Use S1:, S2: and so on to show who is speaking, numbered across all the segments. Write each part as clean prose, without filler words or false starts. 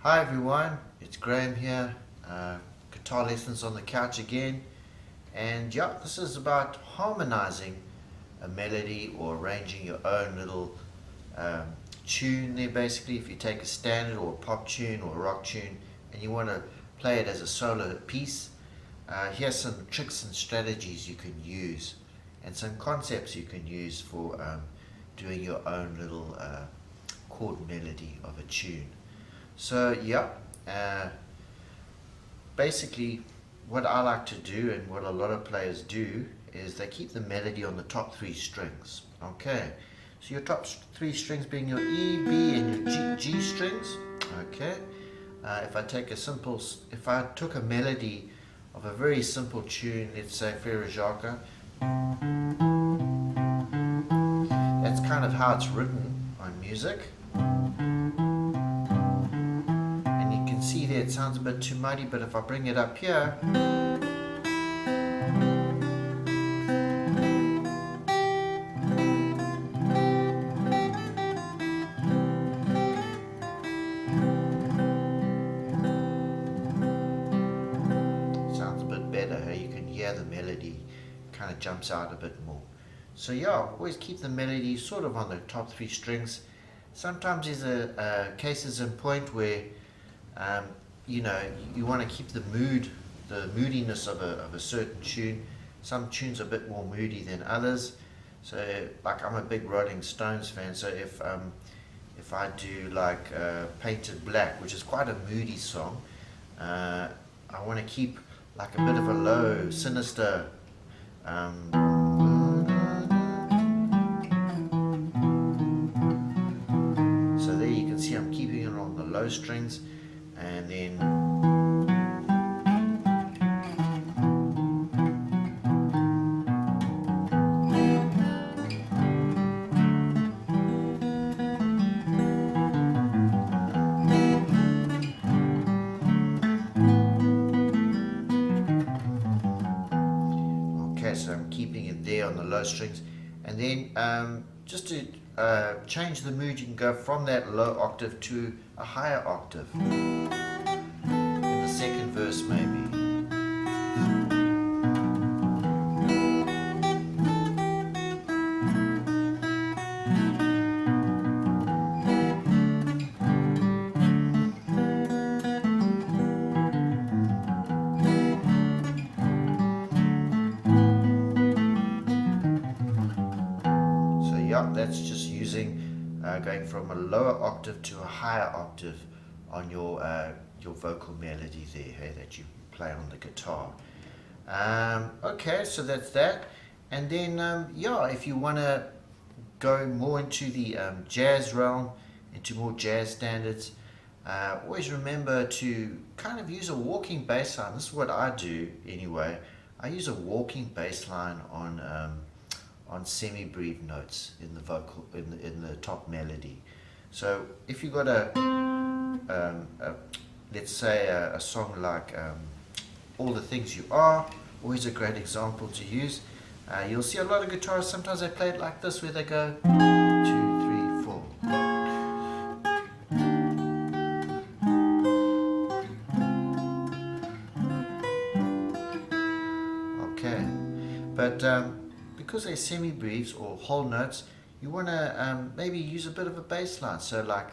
S1: Hi everyone, it's Graham here, guitar lessons on the couch again, and yeah, this is about harmonizing a melody or arranging your own little tune there. Basically, if you take a standard or a pop tune or a rock tune and you want to play it as a solo piece, here's some tricks and strategies you can use and some concepts you can use for doing your own little chord melody of a tune. So yeah, basically what I like to do and what a lot of players do is they keep the melody on the top three strings. Okay, so your top three strings being your E, B and your G strings. Okay, if I took a melody of a very simple tune, let's say Frere Jacques, that's kind of how it's written on music. See there, it sounds a bit too muddy, but if I bring it up here, sounds a bit better. Hey? You can hear the melody kind of jumps out a bit more. So yeah, always keep the melody sort of on the top three strings. Sometimes there's a cases in point where you know, you want to keep the moodiness of a certain tune. Some tunes are a bit more moody than others. So, like, I'm a big Rolling Stones fan. So if I do like Painted Black, which is quite a moody song, I want to keep like a bit of a low, sinister. So there you can see I'm keeping it on the low strings. And then okay, so I'm keeping it there on the low strings, and then just to change the mood, you can go from that low octave to a higher octave in the second verse maybe. So yeah, that's just using going from a lower octave to a higher octave on your vocal melody there, hey, that you play on the guitar. Okay, so that's that. And then yeah, if you want to go more into the jazz realm, into more jazz standards, always remember to kind of use a walking bass line. This is what I do anyway. I use a walking bass line on semi-breve notes in the vocal in the top melody. So if you've got let's say a song like All the Things You Are, always a great example to use. You'll see a lot of guitarists, sometimes they play it like this, where they go 2, 3, 4. Okay, but because they're semi-breves or whole notes, you want to maybe use a bit of a bass line. So like,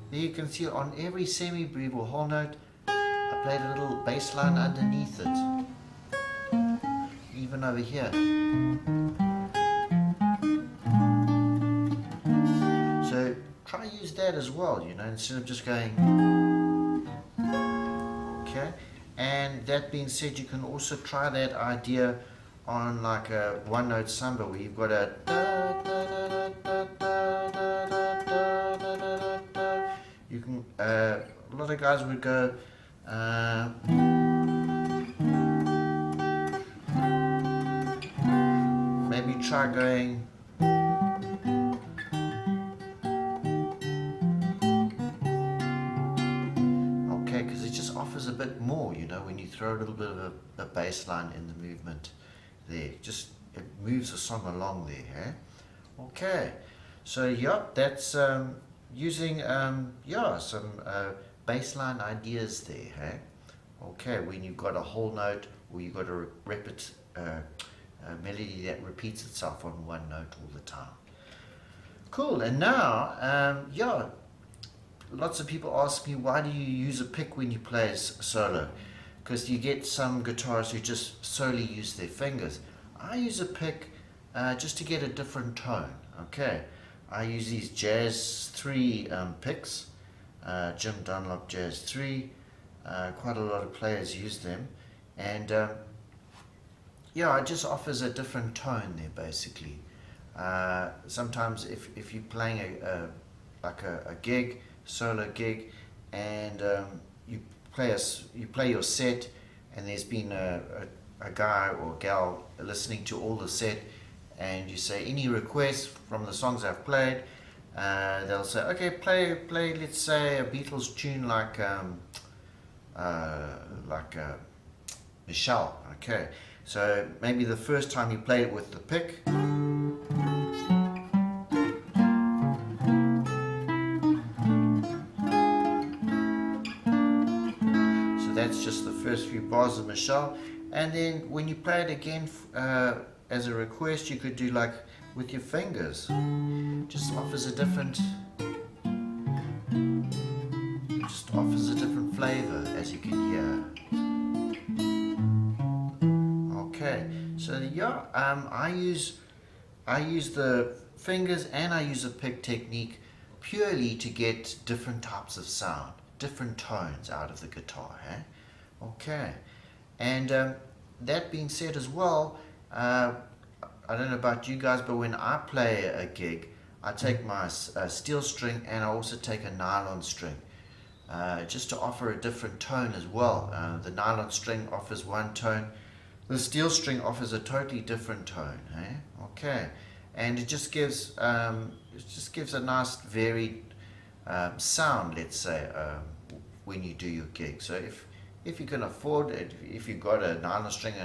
S1: there you can see on every semi-breve or whole note, I played a little bass line underneath it. Even over here. that as well, you know, instead of just going. Okay, and that being said, you can also try that idea on like a one note samba where you've got a you can a lot of guys would go maybe try going okay, because it just offers a bit more, you know, when you throw a little bit of a bass line in the movement there, just it moves the song along there, eh? Okay, so yeah, that's using yeah, some bass line ideas there, hey? Okay, when you've got a whole note or you've got a melody that repeats itself on one note all the time. Cool, and now, yeah, lots of people ask me, why do you use a pick when you play solo? Because you get some guitarists who just solely use their fingers. I use a pick just to get a different tone, okay? I use these Jazz 3 picks, Jim Dunlop Jazz 3, quite a lot of players use them, and yeah, it just offers a different tone there basically. Sometimes if you're playing like a gig, solo gig, and you play your set, and there's been a guy or gal listening to all the set, and you say any requests from the songs I've played, they'll say, okay, play let's say a Beatles tune like Michelle. Okay, so maybe the first time you play it with the pick, so that's just the first few bars of Michelle, and then when you play it again as a request, you could do like with your fingers. Just offers a different flavor, as you can hear. Okay, so yeah, I use the fingers and I use a pick technique purely to get different types of sound, different tones out of the guitar. Eh? Okay, and that being said as well, I don't know about you guys, but when I play a gig, I take my steel string and I also take a nylon string, just to offer a different tone as well. The nylon string offers one tone, the steel string offers a totally different tone. Eh? Okay, and it just gives a nice varied sound, let's say, when you do your gig. So if you can afford it, if you've got a nylon string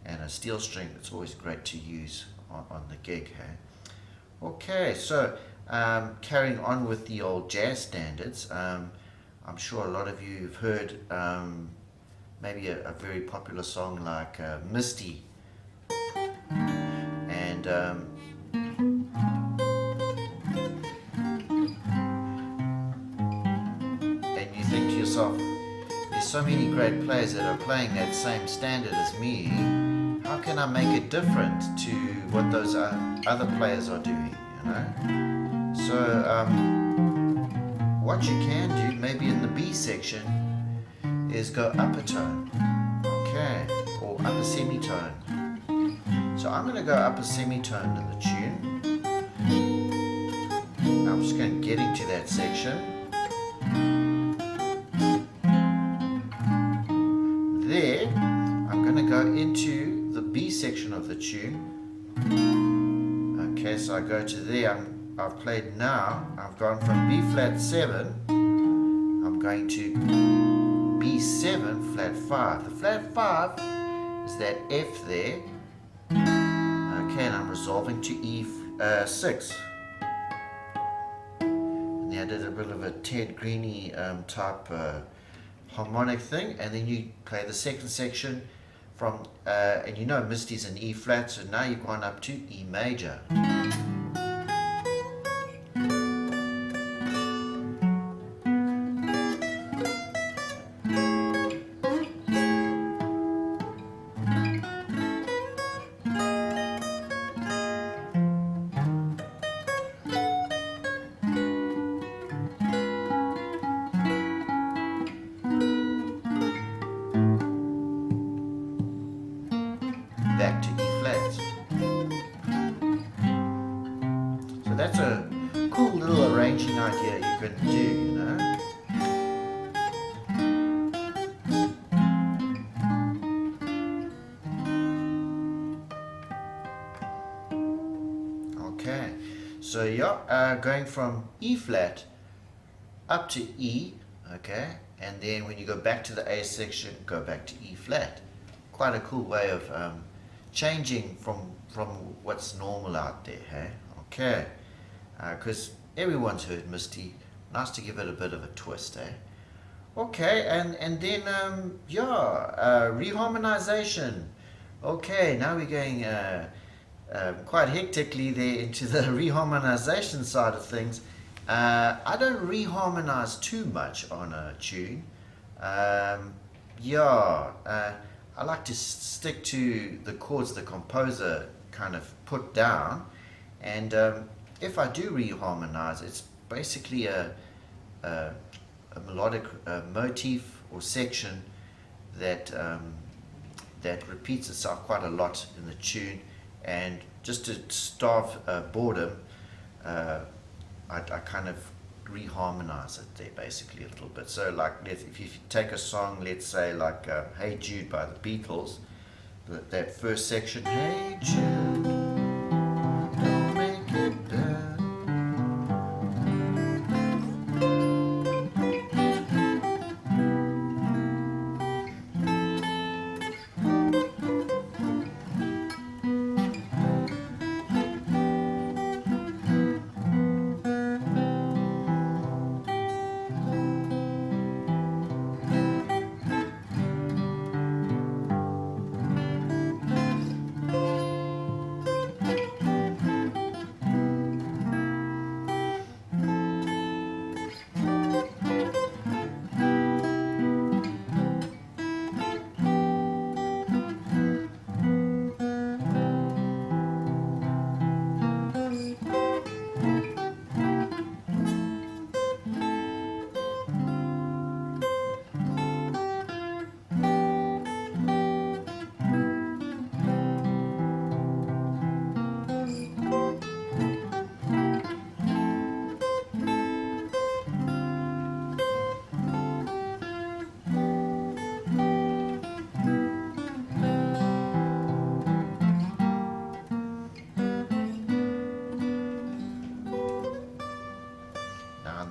S1: and a steel string, it's always great to use on the gig. Hey? Okay, so carrying on with the old jazz standards, I'm sure a lot of you have heard maybe a very popular song like Misty, and you think to yourself, there's so many great players that are playing that same standard as me. How can I make it different to what those other players are doing, you know? So what you can do, maybe in the B section, is go up a tone, okay, or up a semitone. So I'm going to go up a semitone in the tune. I'm just going to get into that section. There, I'm going to go into the B section of the tune. Okay, so I go to there. I've played now. I've gone from B flat 7. I'm going to B7 flat 5. The flat 5 is that F there. Okay, and I'm resolving to E6. And then I did a bit of a Ted Greene type harmonic thing, and then you play the second section from, and you know Misty's an E flat, so now you've gone up to E major. back to E flat. So that's a cool little arranging idea you can do, you know. Okay, so yeah, going from E flat up to E, okay, and then when you go back to the A section, go back to E flat. Quite a cool way of changing from what's normal out there, hey? Okay, because everyone's heard Misty. Nice to give it a bit of a twist, eh? Okay, and then reharmonization. Okay, now we're going quite hectically there into the reharmonization side of things. I don't reharmonize too much on a tune. I like to stick to the chords the composer kind of put down, and if I do reharmonize, it's basically a melodic motif or section that that repeats itself quite a lot in the tune, and just to starve boredom, I kind of reharmonize it there basically a little bit. So like if you take a song, let's say like Hey Jude by the Beatles, that first section, Hey Jude, don't make it bad.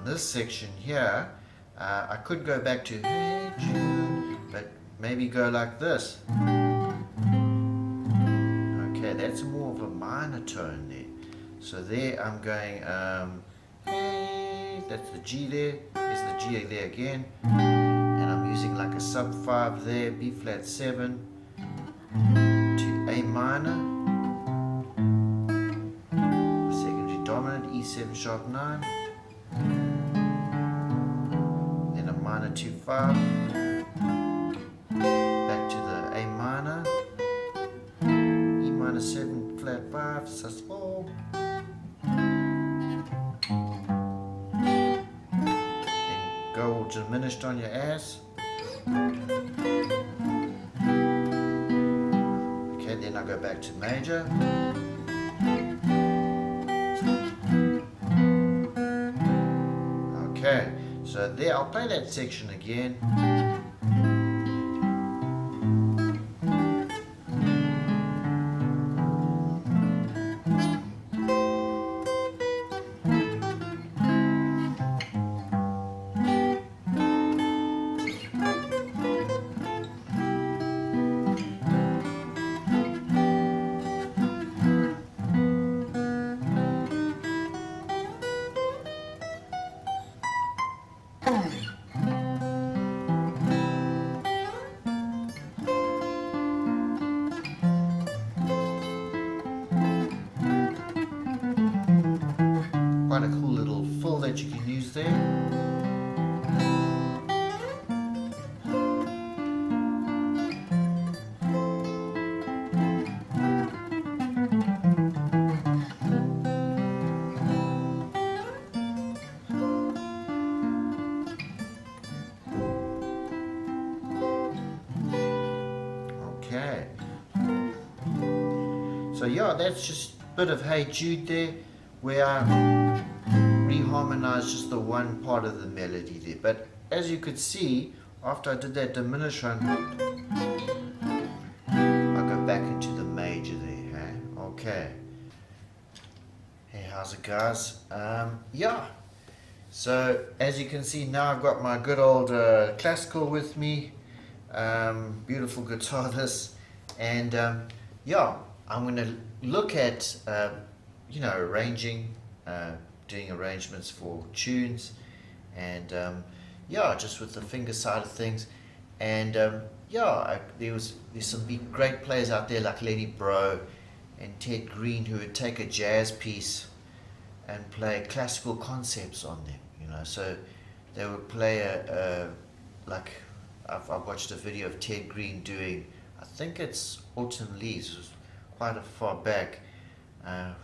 S1: This section here, I could go back to Hey Jude, but maybe go like this. Okay, that's more of a minor tone there. So there I'm going, hey, that's the G there, there's the G there again, and I'm using like a sub 5 there, B flat 7 to A minor, secondary dominant, E7 sharp 9, then a minor 2/5, back to the A minor, E minor 7 flat 5, sus 4, then go all diminished on your ass. Okay, then I go back to major. Okay, so there, I'll play that section again. So yeah, that's just a bit of Hey Jude there, where I reharmonized just the one part of the melody there. But as you could see, after I did that diminished run, I go back into the major there, hey? Okay. Hey, how's it guys? Yeah. So as you can see now, I've got my good old classical with me. Beautiful guitar this, and yeah, I'm going to look at arranging, doing arrangements for tunes, and yeah, just with the finger side of things, and yeah, there's some big, great players out there like Lenny Bro and Ted Green who would take a jazz piece and play classical concepts on them, so they would play like I've watched a video of Ted Green doing, I think it's Autumn Leaves. It was quite a far back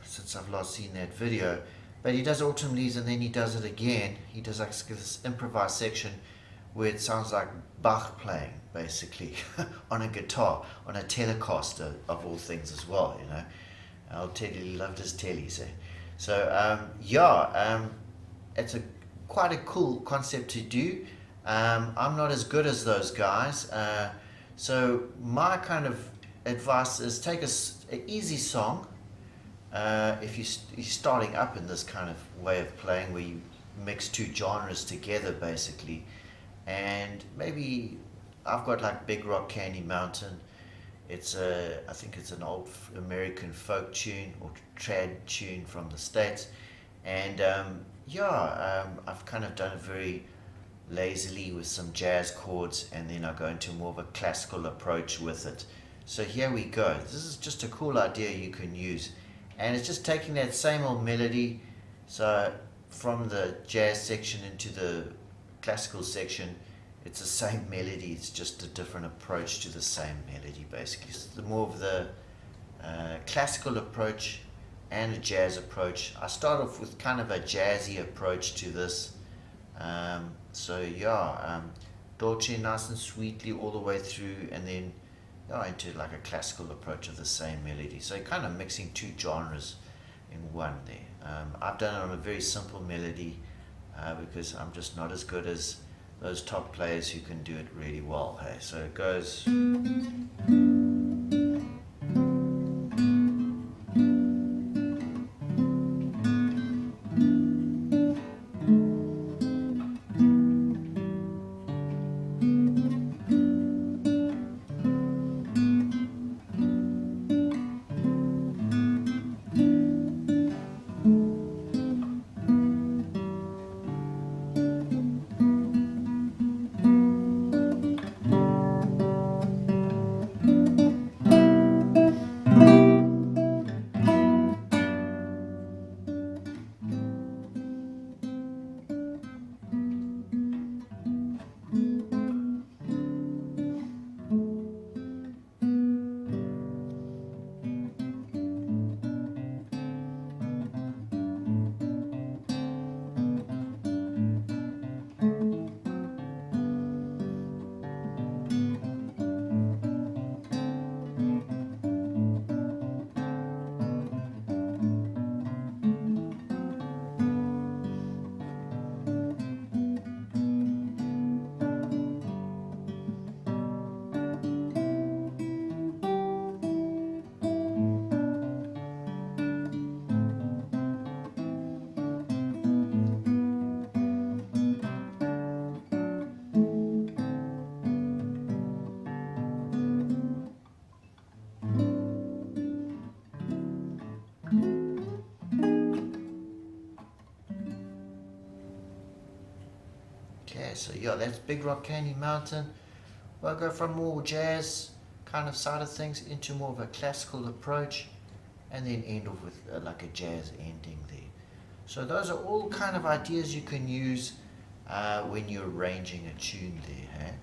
S1: since I've last seen that video, but he does Autumn Leaves and then he does it again. He does like this improvised section where it sounds like Bach playing basically on a guitar, on a Telecaster of all things as well, I'll tell you, he loved his tellies. So yeah, it's quite a cool concept to do. I'm not as good as those guys, so my kind of advice is take an easy song. If you're starting up in this kind of way of playing where you mix two genres together basically, and maybe I've got like Big Rock Candy Mountain. I think it's an old American folk tune or trad tune from the States, and yeah, I've kind of done it very lazily with some jazz chords, and then I go into more of a classical approach with it. So here we go. This is just a cool idea you can use, and it's just taking that same old melody, so from the jazz section into the classical section, it's the same melody, it's just a different approach to the same melody basically. So the more of the classical approach and a jazz approach. I start off with kind of a jazzy approach to this. So yeah, dolce, nice and sweetly all the way through, and then into like a classical approach of the same melody. So you're kind of mixing two genres in one there. I've done it on a very simple melody because I'm just not as good as those top players who can do it really well. Hey, so it goes. Okay, so yeah, that's Big Rock Candy Mountain. We'll go from more jazz kind of side of things into more of a classical approach, and then end off with like a jazz ending there. So those are all kind of ideas you can use when you're arranging a tune there, hey?